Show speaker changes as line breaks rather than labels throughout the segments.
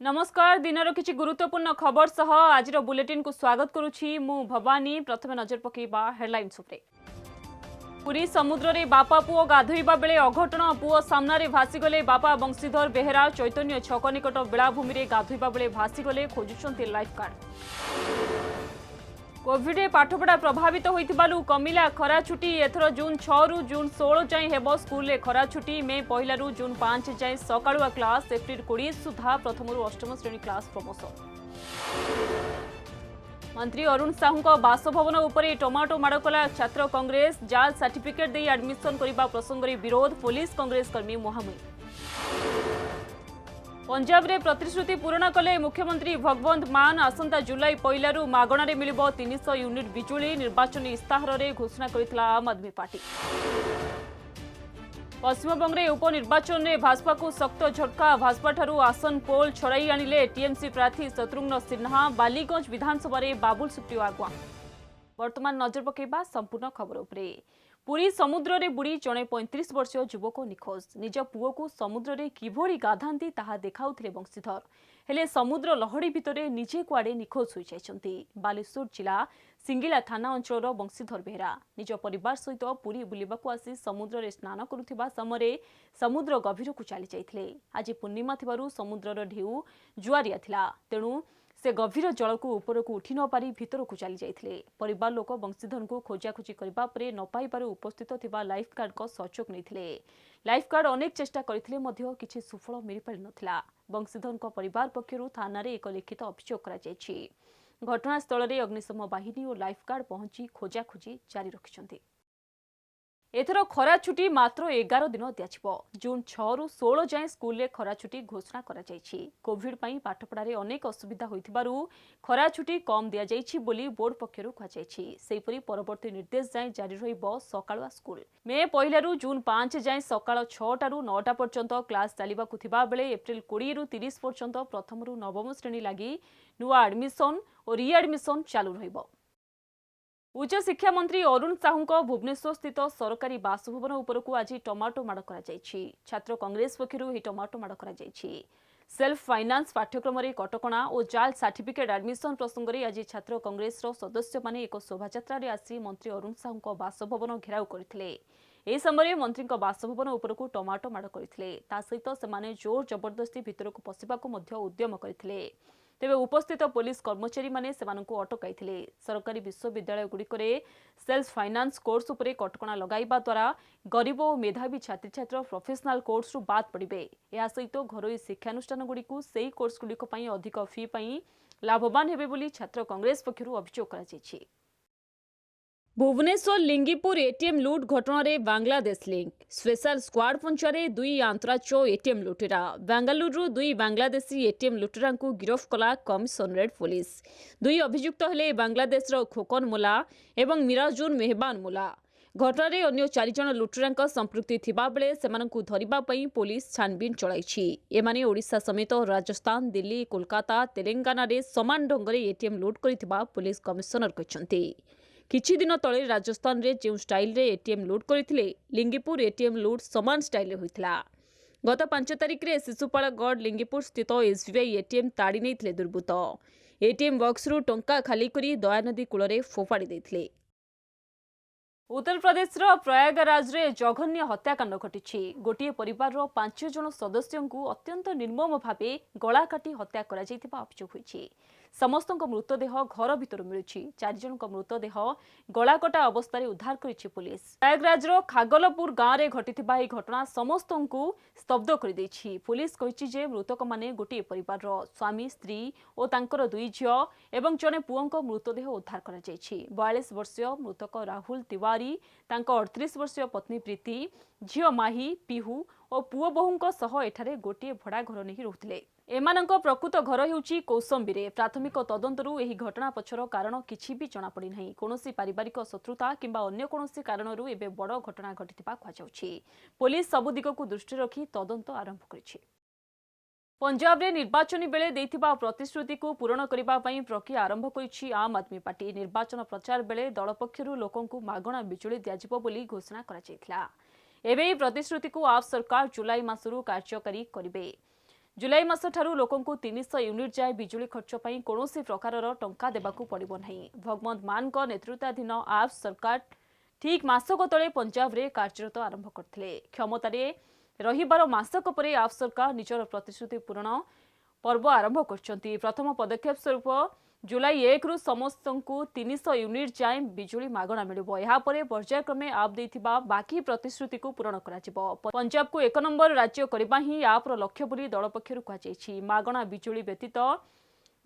नमस्कार दिनर किछि गुरुत्वपूर्ण खबर सह आज बुलेटिन को स्वागत करुछि मु भवानी। प्रथमे नजर पकेबा हेडलाइंस उपरे। पुरी समुद्र रे बापा पुओ गाधोइबा बेले अघटन पुओ सामना भासीगले बापा बंशीधर बेहेरा चैतन्य छक निकट बेलाभूमि रे गाधोइबा बेले भासीगले खोजुछन्ति लाइफ गार्ड। कोविड पाठपढ़ा प्रभावित होइतिबालु कमिला खरा छुट्टी एथर जून 6 रु जून 16 जाए हेबो स्कूल रे खरा छुट्टी मे 1 रु जून 5 जाए सकाळुआ क्लास एप्रिल 20 सुधा प्रथम रु अष्टम श्रेणी क्लास प्रमोशन। मंत्री अरुण साहू बासभवन उपरे टमाटो माड़ कला छात्र कांग्रेस जाल सर्टिफिकेट दे एडमिशन करने प्रसंग में विरोध पुलिस कांग्रेस कर्मी मुहांमुही। पंजाब रे प्रतिश्रुति पूरण कले मुख्यमंत्री भगवंत मान आसंता जुलाई 1 रु मागणारे मिलिबो 300 यूनिट बिजुली निर्वाचन इस्ताहार रे घोषणा करितला आम आदमी पार्टी। पश्चिमबंग रे उपनिर्वाचन में भाजपा को सख्त झटका भाजपा ठारू आसन पोल छड़ाई आनिले टीएमसी प्रार्थी शत्रुघ्न सिन्हा बालीगंज विधानसभा रे बाबुल सुप्रियो आगुआ। वर्तमान नजर पकेबा संपूर्ण खबर उपरे। पुरी समुद्र रे बुड़ी जड़े 35 वर्षीय युवक निखोज निज पुओ को समुद्र रे किभली गाधांती ताहा देखाउथिले बंशीधर हेले समुद्र लहड़ी भितरे निजे कुआडे निखोज होई जाइछन्ती। बालेश्वर जिला सिंगिला थाना अंचल बंशीधर बेहेरा निज परिवार सहित पुरी बुलिबाकू आसी समुद्र रे स्नान करुथिबा समय समुद्र गभीर को चली जाइथिले। आज पूर्णिमा थिबारु समुद्रर ढेउ जुआरिया थिला तेणु से गभीर जल को ऊपर को उठी न पारी भीतर को चली जाइथिले। परिवार लोक बंशीधर को खोजाखोजी करबा परे न पाइबारु उपस्थित थिबा लाइफ गार्ड को सहयोग नैथिले। लाइफ गार्ड अनेक चेष्टा करथिले मध्य किछि सुफल मिलि पारि नथिला। बंशीधर को परिवार पक्षरु थाना रे एक लिखित अभियोग करा जायछि। घटनास्थल रे अग्निशम बाहिनी और लाइफ गार्ड पहुंची खोजाखोजी जारी रखिछन्ति। एथर खरा छुट्टी मात्र 11 दिन दियाजिबो। जून 6 रु 16 जाए स्कूल रे खरा छुट्टी घोषणा करा जायछि। कोविड पई पाठपढ़ारे अनेक असुविधा होइतिबारु खरा छुट्टी कम दिया जायछि बोली बोर्ड पक्षरु कहा जायछि। सेहिपरि परवर्ती निर्देश जाए जारी रहिबो सकाळुआ स्कूल। मे 1 रु जून 5 जाए सकाळ 6 टारु 9 टा पर्यंत क्लास चालिबाकु थिबा बेले एप्रिल 20 रु 30 पर्यंत प्रथम रु नवम श्रेणी लागि नुआ एडमिशन और रीएडमिशन चालू रहिबो। उच्च शिक्षा मंत्री अरुण साहू भुवनेश्वर स्थित सरकारी बासभवन उपरकू आज टमाटो माड़ करा जायछि। छात्र कांग्रेस पक्षरु ही टमाटो माड़ करा जायछि। सेल्फ फाइनान्स पाठ्यक्रम रे कटकणा और जाल सर्टिफिकेट एडमिशन प्रसंग में आज छात्र कांग्रेस सदस्य माने एक शोभायात्रा रे आसी मंत्री अरुण साहू बासभवन घेराव करथिले। ए समय मंत्री बासभवन उपरकू टमाटो माड़ करथिले। ता सहित सेमाने जोर जबरदस्ती भितरकू पसिबाकू मध्य उद्यम करथिले। तेबे उपस्थित पुलिस कर्मचारी माने सेमानंकु अटकाइथिले। सरकारी विश्वविद्यालय गुड़िकरे सेल्फ फाइनान्स कोर्स उपरे कटकणा लगाइबा द्वारा गरीब और मेधावी छात्र छात्र प्रोफेशनल कोर्स रु बाद पड़िबे। या सहित घरोई शिक्षानुष्ठान गुड़िकु सेही कोर्स गुड़िक पई अधिक फी पई लाभवान हेबे बोली छात्र कांग्रेस पक्षरु अभियोग करा जायछि। भुवनेश्वर लिंगीपुर एटीएम लूट घटना रे बांग्लादेश लिंक स्पेशल स्क्वाड पंचारे 2 आंतराज्य एटीएम लुटेरा बेंगलुरु 2 बांग्लादेशी एटीएम लुटेरा को गिरफ कला कमिशनरेट पुलिस। 2 अभियुक्त हेले बांग्लादेश खोकन मुला एवं मिराजुन मेहबान मुला। घटना रे अन्य 4 जन लुटेरा संपृक्ति थिबा बेले सेमानंकु धरिबा पई पुलिस छानबीन चलाइछि। एमाने ओडिशा समेत राजस्थान दिल्ली कोलकाता तेलंगाना रे समान ढंगरे एटीएम लूट करिथिबा पुलिस कमिशनर कहचंती। किछि दिन तले राजस्थान रे जो स्टाइल रे एटीएम लूट करथिले लिंगीपुर एटीएम लूट समान स्टाइल रे होइतला। गत 5 तारिख रे शिशुपालगढ़ लिंगीपुर स्थित एसबीआई एटीएम ताड़ी नैथिले दुर्बृत्त। एटीएम बॉक्स रु टंका खाली करी दयानदी कूल रे फोपाड़ी दैथिले। उत्तर प्रदेश रो प्रयागराज रे जघन्य हत्याकांड घटिछि। गोटिए परिवार रो 5 जन सदस्यों को अत्यंत निर्मम भावे गला काटी हत्या करा जायतिबा अभियोग होइछि। समस्त मृतदेह घर भितर मिलुछि। 4 जन मृतदेह गलाकटा अवस्था उद्धार करिछि पुलिस। प्रयागराज रो खागलपुर गांव रे घटिथिबा एही घटना समस्त को स्तब्ध कर दैछि। पुलिस कहिछि जे मृतक माने गोटिए परिवार रो स्वामी स्त्री और तांकर 2 झियो एवं जने पुओंको मृतदेह उद्धार करा जायछि। 42 वर्षीय मृतक राहुल तिवारी तांको 38 वर्षीय पत्नी प्रीति झियो माही पिहू और पुओ बहुंको सह एठारे गोटिए भड़ा घर नहीं रहुथिले। एमानंको प्रकृत घर हेउची कौसंबीरे। प्राथमिक तदंतरु एही घटना पछर कारण किछि भी जଣା पड़ी नाही। कोनोसी पारिवारिक शत्रुता किंबा अन्य कोनोसी कारणरु एबे बड़ घटना घटिथिबा कहा जाउछि। पुलिस सबु दिगकु दृष्टि रखी तदंत आरंभ करिछि। पंजाब रे निर्वाचन बेले देथिबा प्रतिश्रुति को पूरण करिबा पई प्रक्रिया आरंभ करिछि आम आदमी पार्टी। निर्वाचन प्रचार बेले दल पक्षरु लोकंकु मागणा बिजुली दियाजिबो बोली घोषणा करा जायथिला। एबे प्रतिश्रुति को आप सरकार जुलाई मासरु कार्यकारी करिबे। जुलाई मास ठारू लोकंकु 300 यूनिट जाए बिजुली खर्च पई कोनोसी प्रकारर टंका देबाकू पड़िबो नहीं। भगवंत मान को नेतृत्वाधीन आप सरकार ठीक मासक तले पंजाब रे कार्यरत आरंभ करथिले। क्षमतारे रहिबार मासक परे आप सरकार निजर प्रतिश्रुति पूरण पर्व आरंभ करछंती। प्रथम पदक्षेप स्वरूप जुलाई 1 रु समस्त को 300 यूनिट जाए बिजुली मागणा मिलिबो। एहा परे पर्यायक्रमे आप देथिबा बाकी प्रतिश्रुति को पूरण कराजिबो। पंजाब को 1 नंबर राज्य करबा ही आपर लक्ष्य बोली दल पक्षरु कहाଯାଇଛି। मागणा बिजुली व्यतीत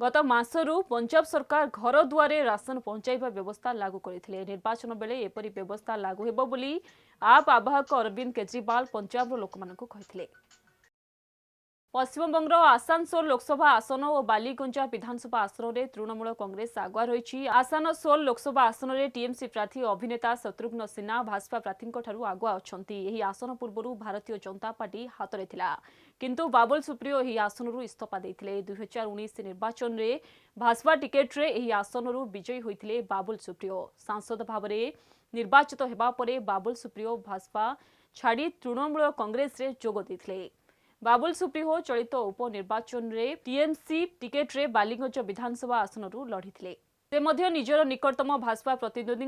गत मासरू पंजाब सरकार घर दुआरे राशन पहुंचाइबा व्यवस्था लागू करथिले। निर्वाचन बेले एपरि व्यवस्था लागू हेबो बोली आप आवाहक अरविंद केजरीवाल पंजाब लोकमानकु कहिथिले। पश्चिमबंग आसानसोल लोकसभा आसन और बालीगंजा विधानसभा आसन में तृणमूल कांग्रेस आगुआ रही। आसानसोल लोकसभा आसन में टीएमसी प्रार्थी अभिनेता शत्रुघ्न सिन्हा भाजपा प्रार्थी आगुआ अच्छा। यह आसन पूर्व भारतीय जनता पार्टी हाथ में थिला, किंतु बाबुल सुप्रियो यह आसन इस्तीफा देते। 2019 निर्वाचन में भाजपा टिकेट रे यह आसन विजयी होते बाबुल सुप्रियो। सांसद भाव में निर्वाचित होगा पर बाबुल सुप्रियो भाजपा छाड़ी तृणमूल कांग्रेस रे जोग देते। बाबुल सुप्रियो चलित उपनिर्वाचन में टीएमसी टिकेट रे बालीगंज विधानसभा आसन लढ़ी। से मध्य निजर निकटतम भाजपा प्रतिद्वंदी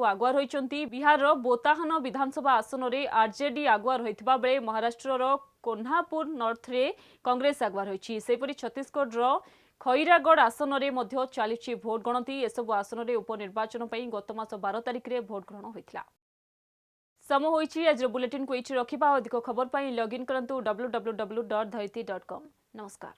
आगुआ रही। बिहार बोताहन विधानसभा आसन में आरजेडी आगुआ रही बेले महाराष्ट्र कोल्हापुर नॉर्थ रे कांग्रेस आगुआ रही। सेपरि छत्तीसगढ़ खैरागढ़ आसन में चली भोट गणति। एसबू आसन में उपनिर्वाचन गत मास 12 तारिख में भोट ग्रहण होता। समय होइछि आज बुलेटिन को इछि रखिबा। अधिक खबर पाई लॉगिन करंतु www.dhariti.com। नमस्कार।